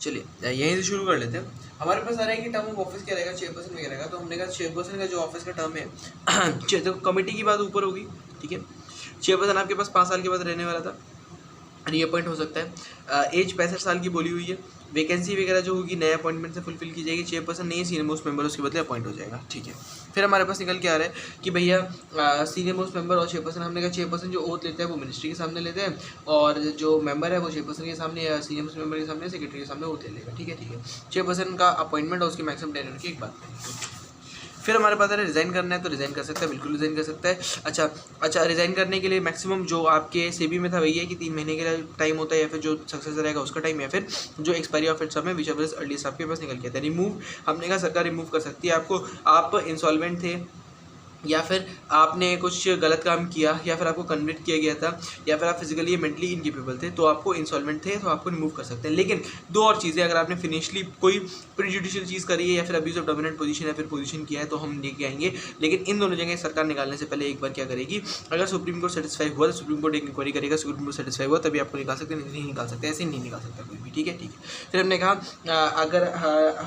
चलिए यहीं से शुरू कर लेते हैं। हमारे पास आ रहा है कि टर्म ऑफ ऑफिस क्या रहेगा, चेयरपर्सन वगैरह का। तो हमने कहा चेयरपर्सन का जो ऑफिस का टर्म है तो कमेटी की बात ऊपर होगी, ठीक है। चेयरपर्सन आपके पास 5 साल के बाद रहने वाला था, रीअपॉइंट हो सकता है। एज 65 साल की बोली हुई है। वैकेंसी वगैरह जो होगी नए अपॉइंटमेंट से फुलफिल की जाएगी। चेयरपर्सन नहीं है, सीनियर मोस्ट मेंबर उसके बदले अपॉइंट हो जाएगा, ठीक है। फिर हमारे पास निकल के आ रहा है कि भैया सीनियर मोस्ट मेंबर और चेयरपर्सन, हमने कहा चेयरपर्सन जो ओथ लेते हैं वो मिनिस्ट्री के सामने लेते हैं, और जो मेंबर है वो चेयरपर्सन के सामने या सीनियर मोस्ट मेंबर के सामने, सेक्रेटरी के सामने ओथ ले लेगा, ठीक है, ठीक है। चेयरपर्सन का अपॉइंटमेंट और उसकी मैक्सिमम टेन्योर की एक बात करेंगे। फिर हमारे पास है रिज़ाइन करना है तो रिज़ाइन कर सकता है, बिल्कुल रिज़ाइन कर सकता है। अच्छा रिज़ाइन करने के लिए मैक्सिमम जो आपके सेबी में था वही है कि 3 महीने के लिए टाइम होता है, या फिर जो सक्सेसर रहेगा उसका टाइम, या फिर जो एक्सपायरी ऑफ इट्स है विच एवर इज अर्लीस्ट आपके पास निकल के आता है। रिमूव, हमने कहा सरकार रिमूव कर सकती है आपको। आप इंसॉल्वेंट थे, या फिर आपने कुछ गलत काम किया, या फिर आपको कन्विक्ट किया गया था, या फिर आप फिजिकली या मेंटली इनकेपेबल थे, तो आपको इंसॉल्वेंट थे तो आपको रिमूव कर सकते हैं। लेकिन 2 और चीज़ें, अगर आपने फिनिशली कोई प्रीजुडिशियल चीज़ करी है या फिर अब्यूज ऑफ डोमिनेंट पोजीशन या फिर पोजीशन किया है तो हम लेके आएंगे। लेकिन इन दोनों जगह सरकार निकालने से पहले एक बार क्या करेगी, अगर सुप्रीम कोर्ट सेटिस्फाई हुआ तो सुप्रीम कोर्ट एक इंक्वायरी करेगा, सुप्रीम कोर्ट सेटिस्फाई हुआ तभी आपको निकाल सकते हैं, नहीं निकाल सकते, ऐसे नहीं निकाल सकता कोई भी, ठीक है, ठीक है। फिर हमने कहा अगर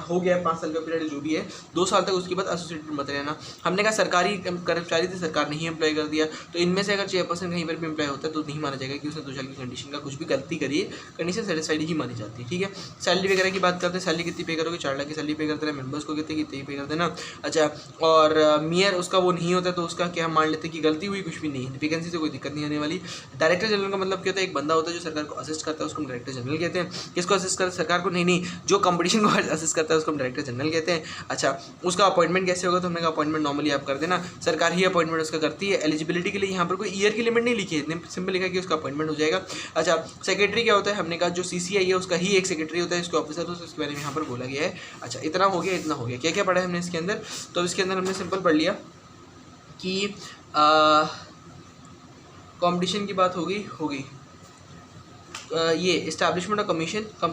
हो गया 5 साल का पीरियड जो भी है, 2 साल तक उसके बाद एसोसिएटेड मत रहना। हमने कहा सरकारी कर्मचारी थे, सरकार नहीं एम्प्लॉय कर दिया, तो इनमें से अगर चेयरपर्सन कहीं पर भी एम्प्लॉय होता है तो नहीं माना जाएगा कि उसने 2 साल की कंडीशन का कुछ भी गलती करी है, कंडीशन सेटिस्फाइड ही मानी जाती है, ठीक है। सैलरी वगैरह की बात करते हैं, सैलरी कितनी पे करोगे, 4 लाख की सैलरी पे करते हैं, मेंबर्स को कितनी पे कर देना। अच्छा, और मेयर उसका वो नहीं होता तो उसका क्या मान लेते हैं कि गलती हुई, कुछ भी नहीं है, वैकेंसी से कोई दिक्कत नहीं आने वाली। डायरेक्टर जनरल का मतलब क्या होता है, एक बंदा होता है जो सरकार को असिस्ट करता है, उसको हम डायरेक्टर जनरल कहते हैं। किसको असिस्ट करता है, सरकार को, नहीं, जो कंपटीशन को असिस्ट करता है उसको हम डायरेक्टर जनरल कहते हैं। अच्छा, उसका अपॉइंटमेंट कैसे होगा, तो हमने कहा अपॉइंटमेंट नॉर्मली आप कर देना, सरकार ही अपॉइंटमेंट उसका करती है। एलिजिबिलिटी के लिए यहाँ पर कोई ईयर की लिमिट नहीं लिखी है, सिंपल लिखा है कि उसका अपॉइंटमेंट हो जाएगा। अच्छा, सेक्रेटरी क्या होता है, हमने कहा जो सीसीआई है उसका ही एक सेक्रेटरी होता है, इसके ऑफिसर होता है, उसके बारे में यहाँ पर बोला गया है। अच्छा, इतना हो गया, इतना हो गया। क्या क्या पढ़ा है हमने इसके अंदर, तो इसके अंदर हमने सिंपल पढ़ लिया कि कॉम्पिटिशन की बात होगी ये इस्टेब्लिशमेंट ऑफ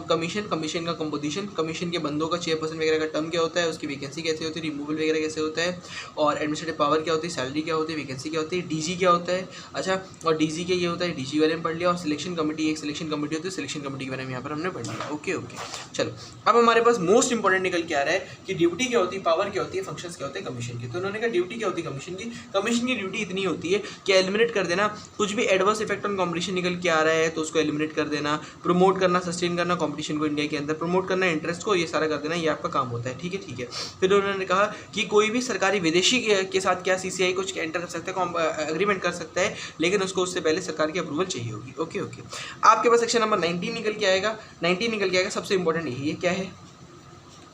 कमीशन का कंपोजिशन, कमीशन के बंदों का, चेयरपर्सन वगैरह का टर्म क्या होता है, उसकी वैकेंसी कैसे होती है, रिमूवल वगैरह कैसे होता है, और एडमिनिस्ट्रेटिव पावर क्या होती है, सैलरी क्या होती है, वैकेंसी क्या होती है, डीजी क्या होता है। अच्छा, और डीजी के ये होता है, डीजी बारे में पढ़ लिया। और सिलेक्शन कमेटी, एक सिलेक्शन कमेटी होती है, सिलेक्शन कमेटी के बारे में यहाँ पर हमने पढ़ लिया। ओके, चलो अब हमारे पास मोस्ट इंपॉर्टेंट निकल के आ रहा है कि ड्यूटी क्या होती है, पावर क्या होती है, फंक्शंस क्या होते हैं कमीशन की। तो उन्होंने कहा ड्यूटी क्या होती है कमीशन की, कमीशन की ड्यूटी इतनी होती है कि एलिमिनेट कर देना, कुछ भी एडवर्स इफेक्ट ऑन कॉम्पिटिशन निकल के आ रहा है तो उसको एलिमिनेट कर देना, प्रमोट करना, सस्टेन करना कंपटीशन को, इंडिया के अंदर प्रमोट करना इंटरेस्ट को, ये सारा कर देना, ये आपका काम होता है, ठीक है, ठीक है। फिर उन्होंने कहा कि कोई भी सरकारी विदेशी के साथ क्या सीसीआई कुछ एंटर कर सकता है, एग्रीमेंट कर सकता है, लेकिन उसको उससे पहले सरकार की अप्रूवल चाहिए होगी। ओके, आपके पास सेक्शन नंबर 19 निकल के आएगा। सबसे इंपॉर्टेंट यही है, क्या है,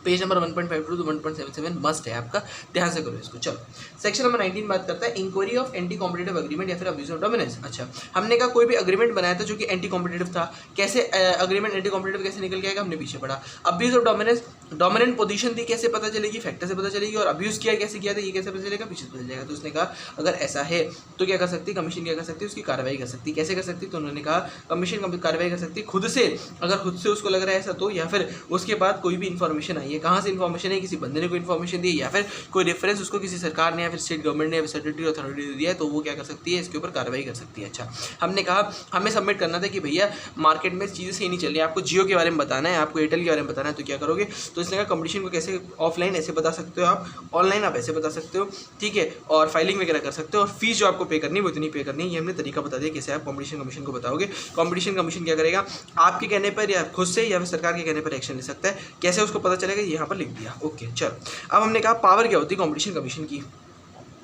पेज नंबर 1.52 to 1.77 मस्ट है आपका, ध्यान से करो इसको। चलो, सेक्शन नंबर 19 बात करता है inquiry of anti competitive agreement या फिर अब्यूज ऑफ डोमिनेंस। अच्छा, हमने कहा कोई भी एग्रीमेंट बनाया था जो कि एंटी कॉम्पिटिटिव था, कैसे एग्रीमेंट एंटी कॉम्पिटिटिव कैसे निकल के आएगा, हमने पीछे पढ़ा। Abuse of dominance, dominant position थी, कैसे पता चलेगी, फैक्टर से पता चलेगी, और अब्यूज किया कैसे किया था ये कैसे पता चलेगा, पीछे पता चलेगा। तो उसने कहा अगर ऐसा है तो क्या कर सकती है कमीशन, क्या कर सकती है, उसकी कार्रवाई कर सकती है। कैसे कर सकती है, तो उन्होंने कहा कमीशन कार्रवाई कर सकती है खुद से, अगर खुद से उसको लग रहा है ऐसा तो, या फिर उसके बाद कोई भी इन्फॉर्मेशन आई है, कहाँ से इन्फॉर्मेशन, किसी बंदे ने कोई इन्फॉर्मेशन दी या फिर कोई रेफरेंस उसको किसी सरकार ने या फिर स्टेट गवर्नमेंट ने या फिर स्टैट्यूटरी अथॉरिटी ने दिया है, तो वो क्या कर सकती है, इसके ऊपर कार्रवाई कर सकती है। अच्छा, हमने कहा हमें सबमिट करना था कि भैया मार्केट में चीज़ें सही नहीं चल रही, आपको जियो के बारे में बताना है, आपको एयरटेल के बारे में बताना है, तो क्या करोगे, तो इसने कहा कंपटीशन को कैसे ऑफलाइन ऐसे बता सकते हो आप, ऑनलाइन आप ऐसे बता सकते हो, ठीक है, और फाइलिंग वगैरह कर सकते हो, और फीस जो आपको पे करनी है वो इतनी पे करनी है, ये हमने तरीका बता दिया कैसे आप कॉम्पिटिशन कमीशन को बताओगे। कॉम्पिटिशन कमीशन क्या करेगा, आपके कहने पर या खुद से या फिर सरकार के कहने पर एक्शन ले सकता है, कैसे उसको पता चलेगा, यहाँ पर लिख दिया। ओके, चलो अब हमने कहा पावर क्या होती है कॉम्पिटिशन कमीशन की,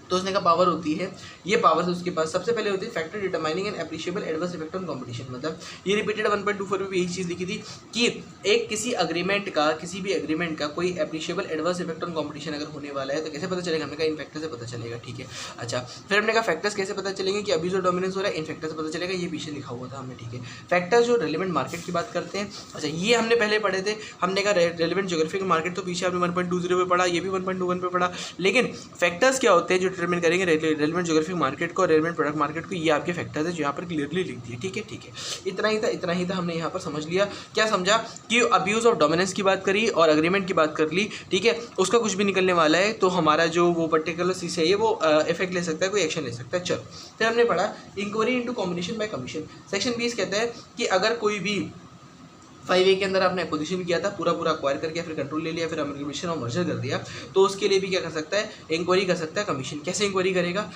तो उसने कहा पावर होती है, ये पावर से उसके पास सबसे पहले होती है factor determining an appreciable adverse effect on competition. मतलब ये रिपीटेड 1.24 में भी यही चीज़ लिखी थी कि एक किसी एग्रीमेंट का, किसी भी एग्रीमेंट का कोई appreciable adverse effect on competition अगर होने वाला है तो कैसे पता चलेगा, हमने कहा इन फैक्टर से पता चलेगा, ठीक है। अच्छा, फिर हमने कहा फैक्टर्स कैसे पता चलेंगे कि अब्यूज और डोमिनेंस हो रहा है, इन फैक्टर से पता चलेगा, ये पीछे लिखा हुआ था हमें, ठीक है। फैक्टर्स जो रेलिवेंट मार्केट की बात करते हैं, अच्छा ये हमने पहले पढ़े थे, हमने कहा रेलिवेंट ज्योग्राफिकल मार्केट तो पीछे आपने 1.20 पे पढ़ा, ये भी 1.21 पे पढ़ा, लेकिन फैक्टर्स क्या होते हैं जो डिटरमिन करेंगे रेलेवेंट ज्योग्राफिक मार्केट को, रेलेवेंट प्रोडक्ट मार्केट को, ये आपके फैक्टर्स है जो यहाँ पर क्लियरली लिख दिए, ठीक है, ठीक है। इतना ही था हमने यहाँ पर समझ लिया। क्या समझा कि अब्यूज ऑफ डोमिनेंस की बात करी और एग्रीमेंट की बात कर ली, ठीक है, उसका कुछ भी निकलने वाला है तो हमारा जो वो पर्टिकुलर चीज़ है वो इफेक्ट ले सकता है, कोई एक्शन ले सकता है। चलो, फिर हमने पढ़ा inquiry into competition by commission. Section 20 कहता है कि अगर कोई भी 5A के अंदर आपने एक्विजिशन किया था, पूरा अक्वायर करके फिर कंट्रोल ले लिया, फिर अमेरिकेशन और मर्जर कर दिया, तो उसके लिए भी क्या कर सकता है, इंक्वायरी कर सकता है कमीशन। कैसे इंक्वायरी करेगा?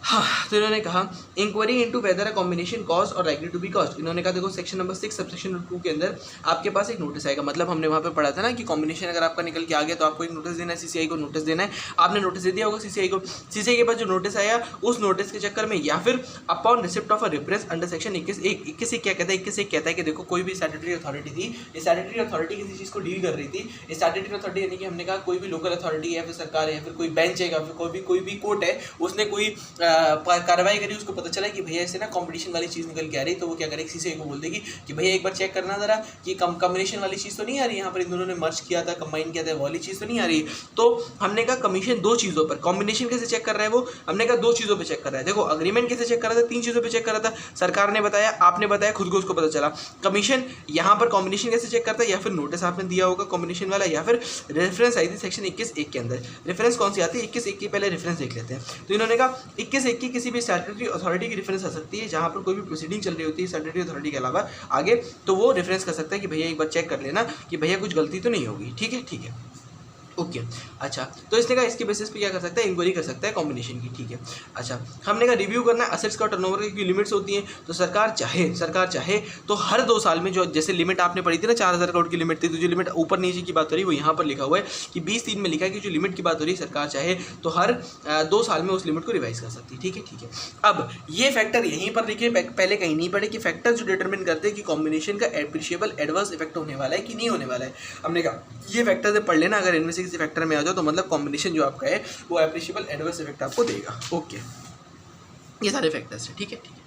हाँ, तो इन्होंने कहा inquiry into whether a combination causes और लाइकली टू बी कॉस्ट। इन्होंने कहा देखो सेक्शन नंबर 6 सबसेक्शन 2 के अंदर आपके पास एक नोटिस आएगा, मतलब हमने वहाँ पे पढ़ा था ना कि कॉम्बिनेशन अगर आपका निकल के आ गया तो आपको एक नोटिस देना है, सीसीआई को नोटिस देना है। आपने नोटिस दे दिया होगा सीसीआई को, सीसीआई के पास जो नोटिस आया उस नोटिस के चक्कर में या फिर upon receipt of a reference under section 21 क्या कहता है, 21 कहता है कि देखो कोई भी स्टैट्यूटरी अथॉरिटी थी, इस स्टैट्यूटरी अथॉरिटी किसी चीज़ को डील कर रही थी, इस स्टैट्यूटरी अथॉरिटी यानी कि हमने कहा कोई भी लोकल अथॉरिटी या फिर सरकार है या फिर कोई बेंच है या फिर कोई भी कोर्ट है, उसने कोई कार्रवाई करी, उसको पता चला कि भैया इससे ना कॉम्पिटिशन वाली चीज़ निकल के आ रही, तो वो क्या करेगी, सीसीआई को बोल देगी कि भैया एक बार चेक करना जरा कि कॉम्बिनेशन वाली चीज़ तो नहीं आ रही, यहाँ पर इन दोनों ने मर्ज किया था, कंबाइन किया था, वाली चीज़ तो नहीं आ रही। तो हमने कहा कमीशन दो चीज़ों पर, कॉम्बिनेशन कैसे चेक कर रहा है वो, हमने कहा दो चीज़ों पर चेक कर रहा है। देखो अग्रीमेंट कैसे चेक कर रहा था, 3 चीज़ों पर चेक कर रहा था, सरकार ने बताया, आपने बताया, खुद को उसको पता चला। कमीशन यहाँ पर कॉम्बिनेशन कैसे चेक करता है, या फिर नोटिस आपने दिया होगा कॉम्बिनेशन वाला, या फिर रेफरेंस आई थी सेक्शन 21(1) के अंदर। रेफरेंस कौन सी आती है, 21(1) की पहले रेफरेंस देख लेते हैं। तो इन्होंने कहा 21(1) की किसी भी स्टैट्यूटरी अथॉरिटी की रेफरेंस आ सकती है, जहाँ पर कोई भी प्रोसीडिंग चल रही होती है स्टैट्यूटरी अथॉरिटी के अलावा आगे, तो वो रेफरेंस कर सकता है कि भैया एक बार चेक कर लेना कि भैया कुछ गलती तो नहीं होगी। ठीक है ओके अच्छा, तो इसने कहा इसके बेसिस पे क्या कर सकता है, इंक्वायरी कर सकता है कॉम्बिनेशन की। ठीक है अच्छा, हमने कहा रिव्यू करना है असेट्स का टर्नओवर की लिमिट्स होती हैं, तो सरकार चाहे तो हर 2 साल में जो जैसे लिमिट आपने पढ़ी थी ना 4000 करोड़ की लिमिट थी, तो जो लिमिट ऊपर नीचे की बात हो रही है वो यहाँ पर लिखा हुआ है कि 20(3) में लिखा है कि जो लिमिट की बात हो रही है सरकार चाहे तो हर 2 साल में उस लिमिट को रिवाइज कर सकती है। ठीक है अब ये फैक्टर यहीं पर लिखे, पहले कहीं नहीं पढ़े कि फैक्टर जो डिटरमिन करते हैं कि कॉम्बिनेशन का एप्रिशिएबल एडवर्स इफेक्ट होने वाला है कि नहीं होने वाला है। हमने कहा ये फैक्टर से पढ़ लेना, अगर इनमें से किसी फैक्टर में आ जाओ तो मतलब कॉम्बिनेशन जो आपका है वो एप्रिशिएबल एडवर्स इफेक्ट आपको देगा। ओके, ये सारे फैक्टर्स हैं। ठीक है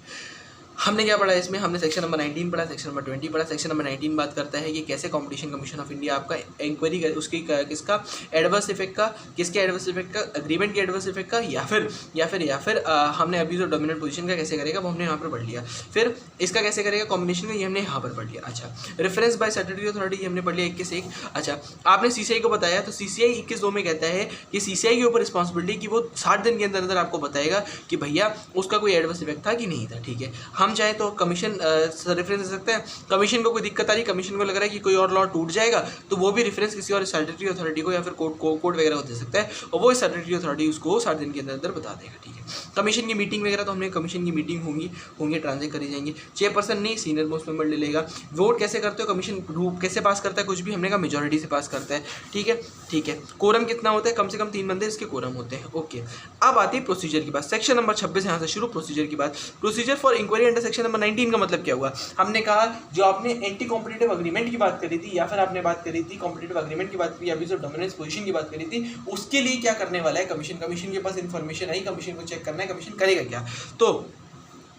हमने क्या पढ़ा इसमें, हमने सेक्शन नंबर 19 पढ़ा, सेक्शन नंबर 20 पढ़ा। सेक्शन नंबर 19 बात करता है कि कैसे कंपटीशन कमीशन ऑफ इंडिया आपका इंक्वायरी करे, उसकी किसका एडवर्स इफेक्ट का, किसके एडवर्स इफेक्ट का, एग्रीमेंट के एडवर्स इफेक्ट का, या फिर हमने अभी जो डोमिनेंट पोजीशन का कैसे करेगा वो हमने यहाँ पर पढ़ लिया। फिर इसका कैसे करेगा कॉम्बिनेशन का, ये हमने यहाँ पर पढ़ लिया। अच्छा, रेफरेंस बाय स्टैट्यूटरी अथॉरिटी हमने पढ़ लिया 21(1). अच्छा, आपने सीसीआई को बताया तो सीसीआई 21(2) में कहता है कि सीसीआई के ऊपर रिस्पॉन्सिबिलिटी कि वो 60 दिन के अंदर अंदर आपको बताएगा कि भैया उसका कोई एडवर्स इफेक्ट था कि नहीं था। ठीक है, हम चाहे तो कमीशन रेफरेंस दे सकते हैं, कमीशन को कोई दिक्कत आ रही, कमीशन को लग रहा है कि कोई और लॉ टूट जाएगा, तो वो भी रेफरेंस किसी और स्टैट्यूटरी अथॉरिटी को या फिर कोर्ट वगैरह को दे सकता है, और वो स्टैट्यूटरी अथॉरिटी उसको 60 दिन के अंदर अंदर बता देगा। ठीक है, कमीशन की मीटिंग वगैरह तो हमने कमीशन की मीटिंग होंगी ट्रांजेक्ट करी जाएंगी। चेयरपर्सन नहीं, सीनियर मोस्ट मेंबर ले लेगा। वोट कैसे करते हो, कमीशन ग्रुप कैसे पास करता है, कुछ भी हमने कहा मेजोरिटी से पास करता है। ठीक है कोरम कितना होता है, कम से कम 3 बंदे इसके कोरम होते हैं। ओके, अब आती है प्रोसीजर की बात, सेक्शन नंबर 26 यहाँ से शुरू प्रोसीजर की बात। Procedure for inquiry under section number 19 का मतलब क्या हुआ, हमने कहा जो आपने एंटी कॉम्पिटिटिव अग्रीमेंट की बात करी थी या फिर आपने बात करी थी कॉम्पिटिटिव अग्रीमेंट की बात की, अभी जो डोमिनेंस पोजीशन की बात करी थी, उसके लिए क्या करने वाला है कमीशन के पास इंफॉर्मेशन आई, कमीशन को चेक करना है, कमीशन करेगा क्या। तो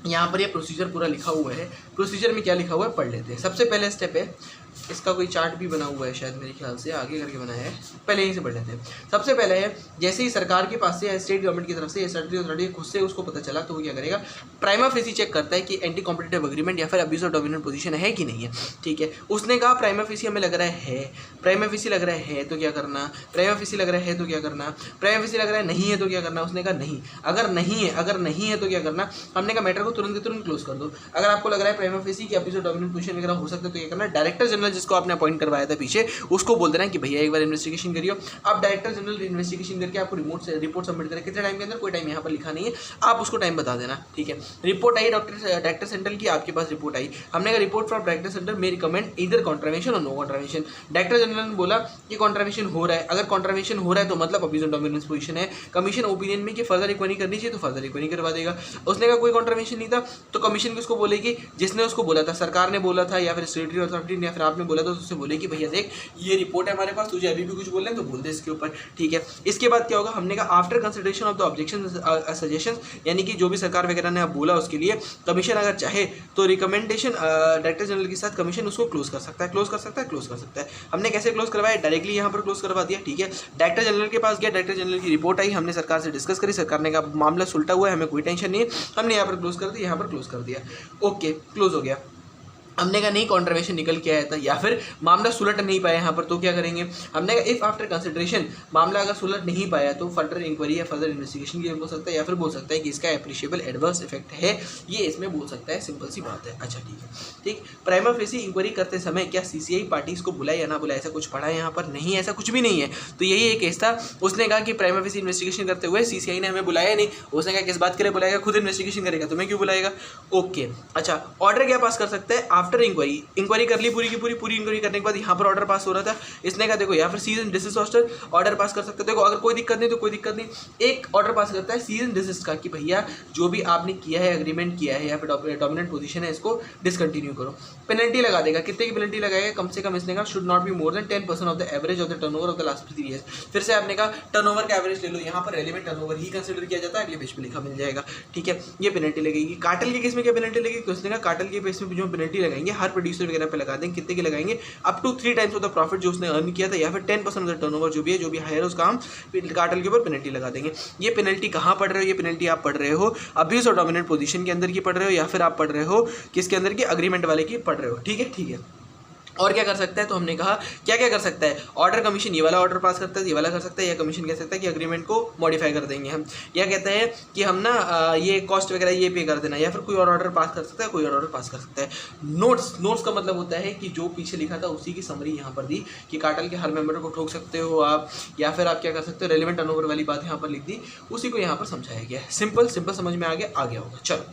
यहाँ पर ये प्रोसीजर पूरा लिखा हुआ है। प्रोसीजर में क्या लिखा हुआ है पढ़ लेते हैं। सबसे पहले स्टेप है, इसका कोई चार्ट भी बना हुआ है शायद, मेरे ख्याल से आगे करके बनाया है, पहले यहीं से पढ़ लेते हैं। सबसे पहले है जैसे ही सरकार के पास से या स्टेट गवर्नमेंट की तरफ से या स्टैट्यूटरी अथॉरिटी खुद से उसको पता चला, तो वो क्या करेगा, प्राइमा फेसी चेक करता है कि एंटी कॉम्पिटिटिव अग्रीमेंट या फिर अब्यूज ऑफ डोमिनेंट पोजीशन है कि नहीं है। ठीक है, उसने कहा प्राइमा फेसी हमें लग रहा है, प्राइमा फेसी लग रहा है तो क्या करना, प्राइमा फेसी लग रहा है तो क्या करना, प्राइमा फेसी लग रहा है नहीं है तो क्या करना। उसने कहा नहीं, अगर नहीं है तो क्या करना, हमने कहा मैटर को तुरंत के तुरंत क्लोज कर दो। अगर आपको लग रहा है प्राइमा फेसी की अब्यूज ऑफ डोमिनेंट पोजीशन वगैरह हो सकता है तो क्या करना, डायरेक्टर जनरल जिसको आपने अपॉइंट करवाया था पीछे, उसको बोल देना कि भैया एक बार इन्वेस्टिगेशन करियो। आप डायरेक्टर जनरल इन्वेस्टिगेशन करके आपको रिपोर्ट सबमिट करें, कितने टाइम के अंदर, कोई टाइम यहाँ पर लिखा नहीं है, आप उसको टाइम बता देना। ठीक है, रिपोर्ट आई डायरेक्टर सेंट्रल की, आपके पास रिपोर्ट आई, हमने कहा report from director central may recommend either contravention और नो कॉन्ट्रावेंशन। डायरेक्टर जनरल ने बोला कि कॉन्ट्रावेंशन हो रहा है, अगर कॉन्ट्रावेंशन हो रहा है तो मतलब अब्यूज ऑफ डोमिनेंस पोजीशन है। कमीशन ओपिनियन में कि फर्दर इंक्वायरी करनी चाहिए तो फर्दर इंक्वायरी करवा देगा। उसने कहा कोई कॉन्ट्रावेंशन नहीं था, तो कमीशन किसको बोलेगी, जिसने उसको बोला था, सरकार ने बोला था या फिर स्टेटरी अथॉरिटी ने या फिर आपने बोला था, उससे बोले कि भैया देख ये रिपोर्ट है हमारे पास, तुझे अभी भी कुछ बोलना है तो बोल दे इसके ऊपर। ठीक है, इसके बाद क्या होगा, हमने कहा after consideration of the objection suggestions, यानी कि जो भी सरकार वगैरह ने बोला उसके लिए कमीशन अगर चाहे तो रिकमेंडेशन डायरेक्टर जनरल के साथ कमीशन उसको क्लोज कर सकता है। हमने कैसे क्लोज करवाया, डायरेक्टली यहाँ पर क्लोज करवा दिया। ठीक है, डायरेक्टर जनरल के पास गया, डायरेक्टर जनरल की रिपोर्ट आई, हमने सरकार से डिस्कस करी, सरकार ने कहा मामला सुलटा हुआ है, हमें कोई टेंशन नहीं है, हमने यहाँ पर क्लोज कर दिया, यहाँ पर क्लोज कर दिया। ओके, क्लोज हो गया। हमने कहा नहीं कॉन्ट्रवेशन निकल के आया था या फिर मामला सुलट नहीं पाया यहाँ पर, तो क्या करेंगे, हमने कहा इफ आफ्टर कंसिडरेशन मामला अगर सुलट नहीं पाया तो फर्दर इंक्वायरी या फर्दर इन्वेस्टिगेशन के लिए बोल सकता है, या फिर बोल सकता है कि इसका एप्रिशिएबल एडवर्स इफेक्ट है, ये इसमें बोल सकता है, सिंपल सी बात है। अच्छा ठीक है, ठीक। प्राइमा फेसी इंक्वायरी करते समय क्या सीसीआई पार्टीज को बुलाए या ना बुलाए, ऐसा कुछ पढ़ा है यहाँ पर? नहीं, ऐसा कुछ भी नहीं है। तो यही एक केस था, उसने कहा कि प्राइमा फेसी इन्वेस्टिगेशन करते हुए सीसीआई ने हमें बुलाया नहीं, उसने कहा किस बात के लिए बुलाएगा, खुद इन्वेस्टिगेशन करेगा, तुम्हें क्यों बुलाएगा? ओके। अच्छा, ऑर्डर क्या पास कर सकता है आफ्टर इंक्वायरी, इंक्वायरी कर ली पूरी की पूरी इंक्वायरी करने के बाद यहाँ पर ऑर्डर पास हो रहा था, इसने कहा देखो या फिर cease and desist order pass कर सकते हो। देखो अगर कोई दिक्कत नहीं तो कोई दिक्कत नहीं, एक ऑर्डर पास करता है सीज एंड डिसमिस का कि भैया जो भी आपने किया है, एग्रीमेंट किया है या फिर डोमिनेंट पोजीशन है, इसको डिसकंटिन्यू करो। पेनल्टी लगा देगा, कितने की पेनल्टी लगाएगा? कम से कम इसने कहा should not be more than 10% of the average of the turnover of the last 3 years. फिर से आपने कहा टर्नओवर का एवरेज ले लो, यहाँ पर रेलेवेंट टर्नओवर ही कंसीडर किया जाता है, अगले पेज पे लिखा मिल जाएगा, ठीक है। ये पेनल्टी लगेगी। कार्टेल के केस में क्या पेनल्टी लगेगी? तो उसने कहा कार्टेल के केस में जो पेनल्टी लगाएंगे हर प्रोड्यूसर वगैरह पे लगा देंगे, कितने की लगाएंगे? Up to 3 times of the profit जो उसने अर्न किया था, या फिर 10% ऑफ द टर्नओवर जो भी हायर उसका हम कार्टेल के ऊपर पेनल्टी लगा देंगे। ये पेनल्टी कहाँ पढ़ रहे हो? ये पेनल्टी आप पढ़ रहे हो अब्यूज और डोमिनेंट पोजीशन के अंदर की पढ़ रहे हो, या फिर आप पढ़ रहे हो किसके अंदर की? अग्रीमेंट वाले की पढ़ रहे हो, ठीक है, ठीक है। और क्या कर सकता है? तो हमने कहा क्या क्या कर सकता है? ऑर्डर कमीशन, ये वाला ऑर्डर पास करता है, ये वाला कर सकता है, या कमीशन कह सकता है कि अग्रीमेंट को मॉडिफाई कर देंगे हम, या कहता है कि हम ना ये कॉस्ट वगैरह ये पे कर देना, या फिर कोई और ऑर्डर पास कर सकता है, कोई और ऑर्डर पास कर सकता है। नोट्स का मतलब होता है कि जो पीछे लिखा था उसी की समरी यहाँ पर दी कि कार्टेल के हर मेंबर को ठोक सकते हो आप, या फिर आप क्या कर सकते हो, रेलेवेंट टर्नओवर वाली बात यहाँ पर लिख दी, उसी को यहाँ पर समझाया गया है। सिंपल समझ में आ गया होगा। चलो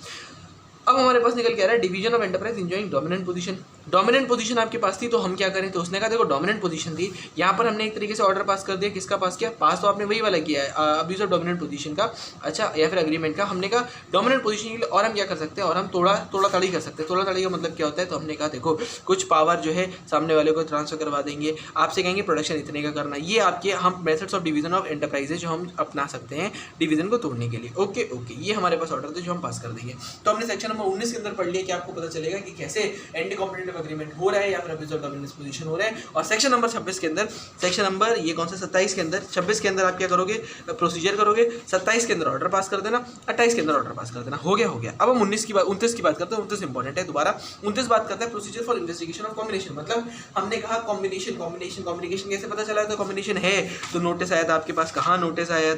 अब हमारे पास निकल के आ रहा है division of enterprise enjoying dominant position. Dominant position आपके पास थी तो हम क्या करें? तो उसने कहा देखो डोमिनेंट पोजीशन थी, यहाँ पर हमने एक तरीके से ऑर्डर पास कर दिया, किसका पास किया? पास तो आपने वही वाला किया है अब्यूज ऑफ डोमिनेंट पोजीशन का, अच्छा, या फिर अग्रीमेंट का। हमने कहा डोमिनेंट पोजीशन के लिए और हम क्या कर सकते हैं, और हम तोड़ा ताड़ी कर सकते हैं। तोड़ा ताड़ी का मतलब क्या होता है? तो हमने कहा देखो कुछ पावर जो है सामने वाले को ट्रांसफर करवा देंगे, आपसे कहेंगे प्रोडक्शन इतने का करना, ये आपके हम methods of division of enterprises जो हम अपना सकते हैं डिवीजन को तोड़ने के लिए। ओके, ये हमारे पास ऑर्डर थे जो हम पास कर देंगे। तो हमने सेक्शन नंबर 19 के अंदर पढ़ लिया कि आपको पता चलेगा कि कैसे एंटी कॉम्पिटिटिव एग्रीमेंट हो रहा है या फिर अब्यूज ऑफ डोमिनेंस पोजीशन हो रहा है। और सेक्शन नंबर 26 के अंदर, सेक्शन नंबर ये कौन सा 27 के अंदर, 26 के अंदर आप क्या करोगे? प्रोसीजर करोगे, 27 के अंदर ऑर्डर पास कर देना, 28 के अंदर ऑर्डर पास कर देना। हो गया। अब हम 29 की बात करते हैं। 29 इंपॉर्टेंट है, दोबारा 29 बात करते हैं procedure for investigation of combination. मतलब हमने कहा कॉम्बिनेशन कैसे पता चला? तो कॉम्बिनेशन है तो नोटिस आया था आपके पास, कहाँ नोटिस आया